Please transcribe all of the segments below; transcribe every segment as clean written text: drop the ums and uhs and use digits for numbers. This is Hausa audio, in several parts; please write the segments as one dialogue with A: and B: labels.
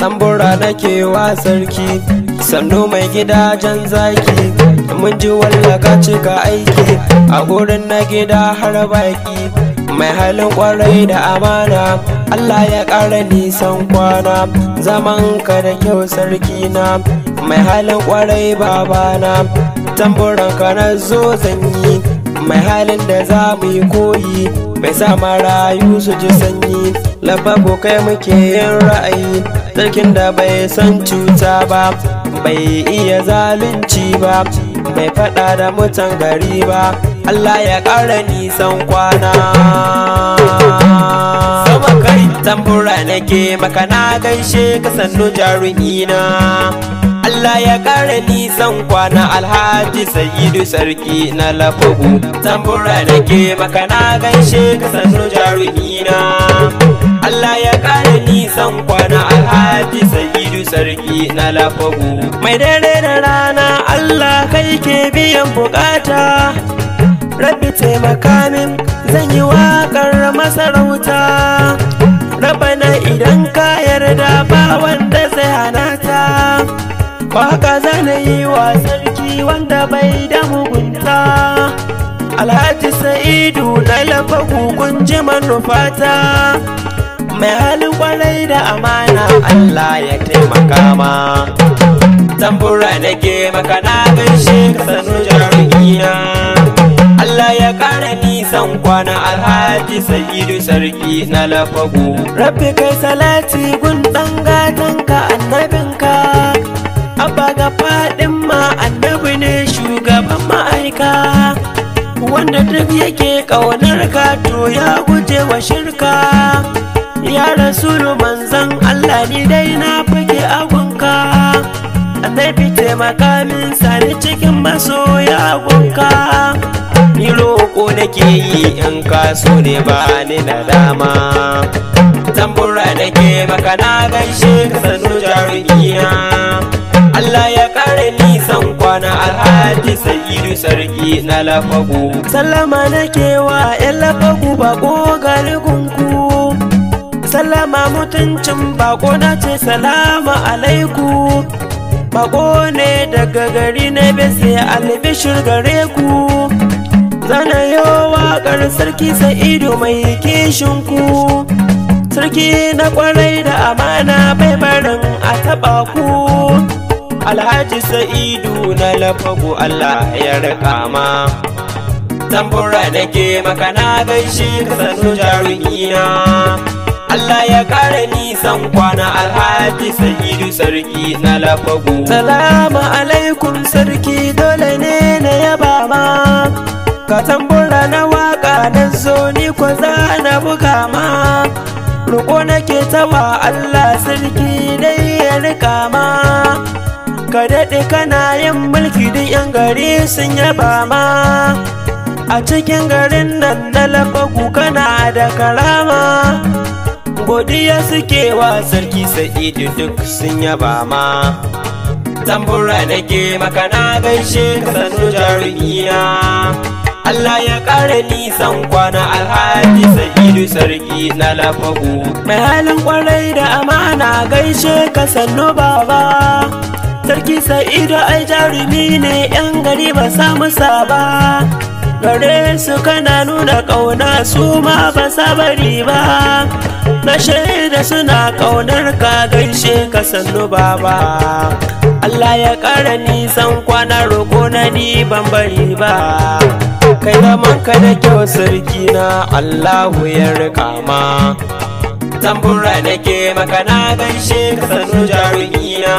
A: tambura nake wa sarki sannu mai gidajen zaki mun ji wallaka cika aiki a gurin na gida har baki mai halin kwarai da amana Allah ya ƙara nisan kwana zaman ka da kyau sarki na mai halin kwarai babana tamburan ka na zo zanyi mai halin da za mu yi koyi mai sa marayu su ji sanyi lababu kai muke yin ra'ayi sarkin da bai san cuta ba bai iya zalunci ba bai faɗa da mutan gari ba Allah ya ƙara nisan kwana sama kai tambura nake maka na gaishe ka sannu jarumina Allah ya ƙara nisan kwana Alhaji Sayyidu sarki na Lafagu tambura nake maka na gaishe ka sannu jarumina Allah ya ƙara nisan kwana Alhaji Sayyidu sarki na Lafagu mai dare da rana Allah kai ke biyan bukata Rabbi taimaka min zan yi waƙar masarauta Rabbana idan ka yarda ba wanda zai hana ta Waka zana yi wa sarki wanda bai da mugunta Alhaji Sa'idu na Lafagu kun ji manufata mai halin kwarai da amana Allah ya taimaka ma tambura nake maka na gaishe ka sannu jarumina Allah ya ƙara nisan kwana Alhaji Sa'idu sarki na Lafagu Rabbi kai salati gun ɗan gatanka annabinka Abba ga faɗin ma annabi ne shugaban ma'aika wanda duk yake ƙaunar ka to ya guje wa shirka ya rasulu manzan Allah ni dai na fage agunka annabi taimaka min sani cikin masoya agunka ni roƙo nake yi in ka so ne ba ni na dama tambura nake maka na gaishe ka sannu jarumina Allah ya ƙara nisan kwana Alhaji Sayyidu sarki na Lafagu sallama nake wa ƴan Lafagu bako galigunku sallama mutuncin bako na ce salama alaiku bako ne daga gari na bese albishir gare ku zana yi waƙar sarki Sa'idu mai kishinku sarki na kwarai da amana bai barin a taɓa ku Alhaji Sa'idu na Lafagu Allah ya rika ma tambura nake maka na gaishe ka sannu jarumina Allah ya ƙara nisan kwana Alhaji Sa'idu sarki na Lafagu salamu alaikum sarki dole ne na yaba ma ka tambura na waka na zo ni ko za na buga ma roƙo nake tawa Allah sarki dai ya rika ma ka daɗe kana yin mulki duk yan gari sun yaba ma a cikin garin nan na Lafagu kana da karama godiya suke wa sarki Sa'idu duk sun yaba ma tambura nake maka na gaishe ka sannu jarumina Allah ya ƙara nisan kwana Alhaji Sa'idu sarki na Lafagu mai halin kwarai da amana gaishe ka sannu baba sarki Sa'idu ai jarumi ne yan gari ba samu saba gare su kana nuna ƙauna su ma ba sabari ba na shaida suna ƙaunar ka gaishe ka sannu baba Allah ya ƙara nisan kwana roƙo na ni ban bari ba kai zaman ka da kyau sarki na Allahu ya rika ma tambura nake maka na gaishe ka sannu jarumina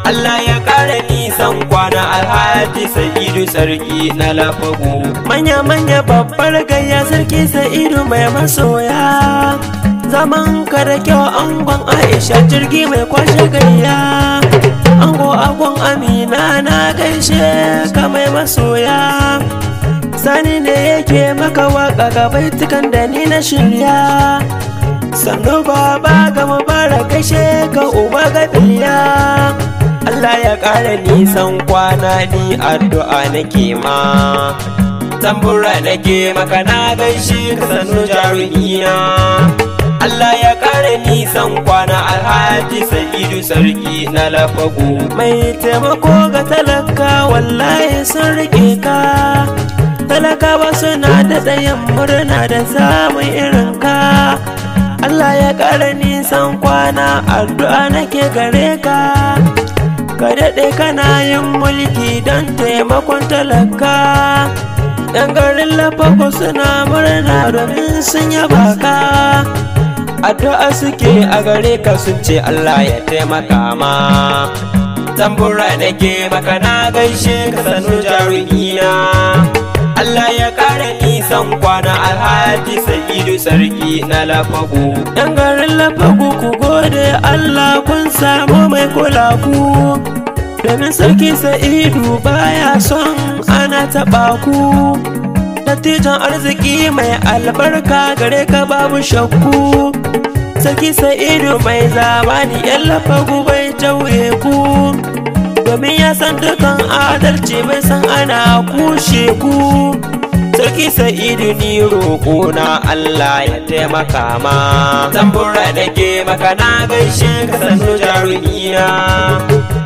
A: Allah ya ƙara nisan kwana Alhaji Sa'idu sarki na Lafagu manya babbar gayya sarki Sa'idu mai masoya zaman ka da kyau angon Aisha jirgi mai kwashe gayya angon Amina na gaishe ka mai masoya sani ne yake maka waka ga baitukan da ni na shirya sannu baba ga mubarak gaishe ka uba gabiya Allah ya ƙara nisan kwana ni addu'a nake ma tambura nake maka na gaishe ka sannu jarumina Allah ya ƙara nisan kwana alhaji sa'idu sarki na lafagu. Mai taimako ga talaka wallahi sun rike ka, talakawa suna da tsayin murna da samun irin ka. Allah ya ƙara nisan kwana addu'a nake gare ka, ka daɗe kana yin mulki don taimakon talaka. Yan garin lafago suna murna domin sun yaba ka, addu'a suke a gare ka sun ce Allah ya taimaka ma. Tambura nake maka na gaishe ka sanu jarumina, Allah ya ƙara nisan kwana alhaji sa'idu sarki na lafagu. Yan garin lafagu ku gode Allah kun samu mai kula ku, domin sarki sa'idu baya son ana taɓa ku. Dattijan arziki mai albarka gare ka babu shakku, sarki sa'idu mai zamani yan lafagu bai tauye ku, domin ya san dukan adalci bai san ana kushe ku. Sarki sa'idu ni roƙo na Allah ya taimaka ma. Tambura nake maka na gaishe ka sanu jarumina,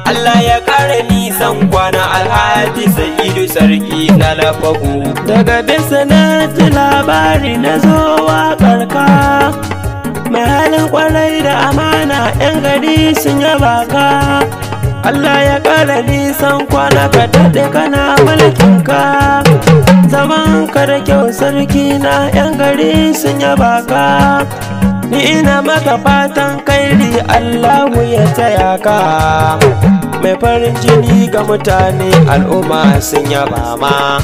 A: Allah ya ƙara nisan kwana alhaji sa'idu sarki na lafagu. Daga bisa na ji labari na zo waƙar ka, mai halin ƙwarai da amana 'yan gari sun yaba ka. Allah ya ƙara nisan kwana ka daɗe kana mulkin ka, zaman ka da kyau sarki na 'yan gari sun yaba ka. Ni ina maka fatan kairi Allahu ya taya ka, mai farin jini ga mutane al'umma sun yaba ma.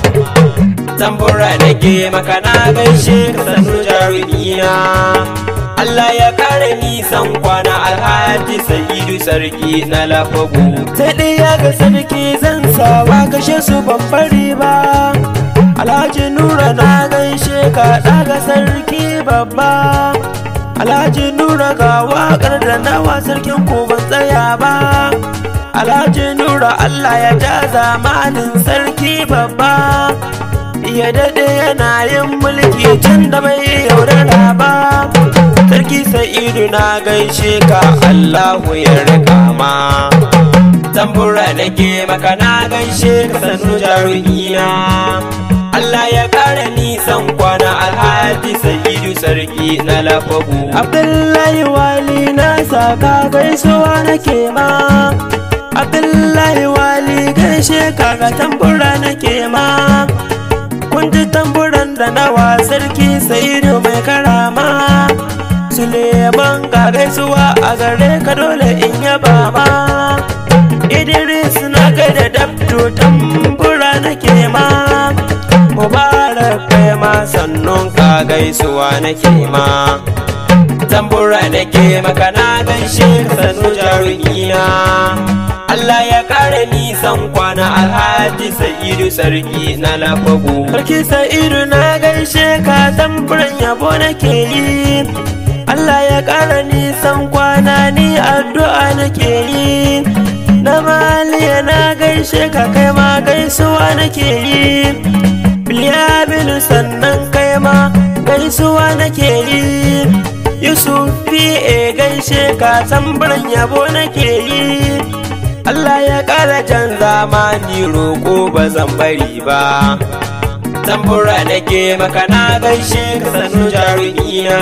A: Tambura nake maka na gaishe ka sanu jarumina, Allah ya ƙara nisan kwana alhaji sa'idu sarki na lafagu. Sai ɗaya ga sarki zan sawa gashe su ban bari ba, Alhaji Nura na gaishe ka ɗaga sarki babba. Alhaji Nura ga waƙar da nawa sarkin ku ban tsaya ba. Alhaji Nura Allah ya ja zamanin sarki babba, ya daɗe yana yin mulki tun da bai yaudara ba. Sarki sa'idu na gaishe ka Allahu ya riƙa ma. Tambura nake maka na gaishe ka sanu jarumina, Allah ya ƙara nisan kwana alhaji sa'idu sarki na lafagu. Abdullahi wali na saka gaisuwa nake ma, Abdullahi wali gaishe ka ga tambura nake ma. Kun ji tamburan da nawa sarki sa'idu mai karama, Suleiman ga gaisuwa a gare ka dole in yaba ma. Idris na gaida dabto tambura nake ma, Mubarak kai ma sannun ka gaisuwa nake ma. Tambura nake maka na gaishe ka sanu jarumina, Allah ya ƙara nisan kwana alhaji sa'idu sarki na lafagu. Sarki sa'idu na gaishe ka tamburan yabo nake yi, Allah ya ƙara nisan kwana ni addu'a nake yi. Na maliya na gaishe ka kai ma gaisuwa nake yi, Bilyabilu sannan kai ma gaisuwa nake yi. Yusuf fi'e gaishe ka tamburan yabo nake yi, Allah ya ƙara jan zamani roƙo ba zan bari ba. Tambura nake maka na gaishe ka sanu jarumina,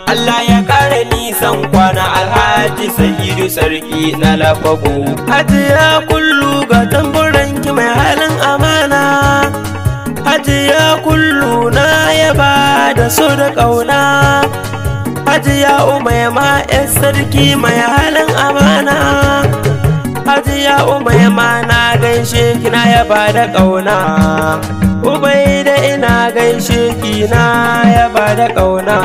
A: Allah ya ƙara nisan kwana alhaji sa'idu sarki na lafagu. Hajiya kullu ga tamburan ki mai halin amana, Hajiya kullu na yaba da so da ƙauna. Hajiya umaima 'yar sarki mai halin amana, Hajiya umaima na gaishe ki na yaba da ƙauna. Ubaida ina gaishe ki na yaba da ƙauna.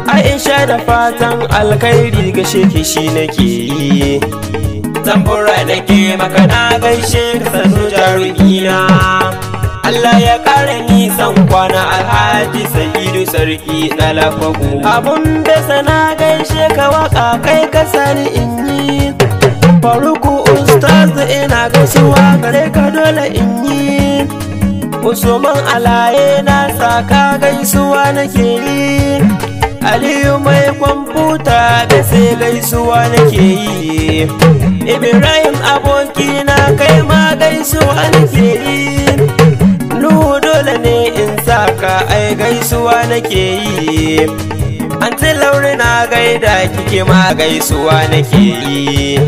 A: Aisha da fatan alkhairi gashe ki shi nake yi. Tambura nake maka na gaishe ka sanu jarumina, Allah ya ƙara nisan kwana alhaji sa'idu sarki na lafagu. Abun da sana gaishe ka waka kai ka sani in yi, Faruku ustaz ina gaisuwa gare ka dole in yi. Usman alaye na saka gaisuwa nake yi, Aliyu mai kwamfuta da sai gaisuwa nake yi. Ibrahim abokina kai ma gaisuwa nake yi. Nuhu dole ne in saka ai gaisuwa nake yi. Anti Laure na gaida kike ma gaisuwa nake yi.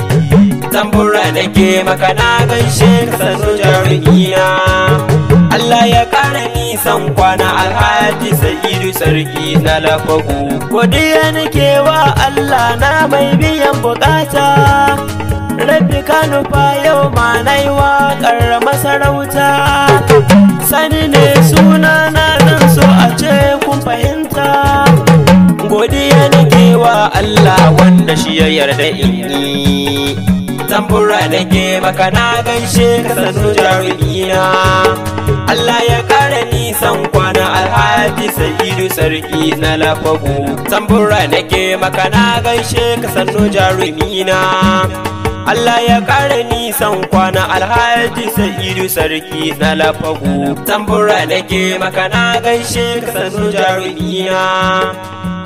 A: Tambura nake maka na gaishe ka sannu jarumina. Allah ya kara nisan kwana Alhaji Sa'idu sarki na Lafagu. Godiya nake wa Allah na mai biyan bukata. Rabbi ka nufa yau ma nai waƙar masarauta. Sani ne suna na zan so a ce kun fahimta. Godiya nake wa Allah wanda shi ya yarda in yi. Tambura nake maka na gaishe ka sannu jarumina. Allah ya kara nisan kwana Alhaji Sa'idu sarki na Lafagu. Tambura nake maka na gaishe ka sannu jarumina. Allah ya kara nisan kwana Alhaji Sa'idu sarki na Lafagu. Tambura nake maka na gaishe ka sannu jarumina.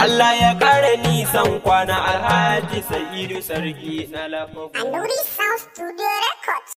A: Allah ya kara nisan kwana Alhaji Sa'idu sarki na Lafagu.
B: Anuri Sound Studio Records.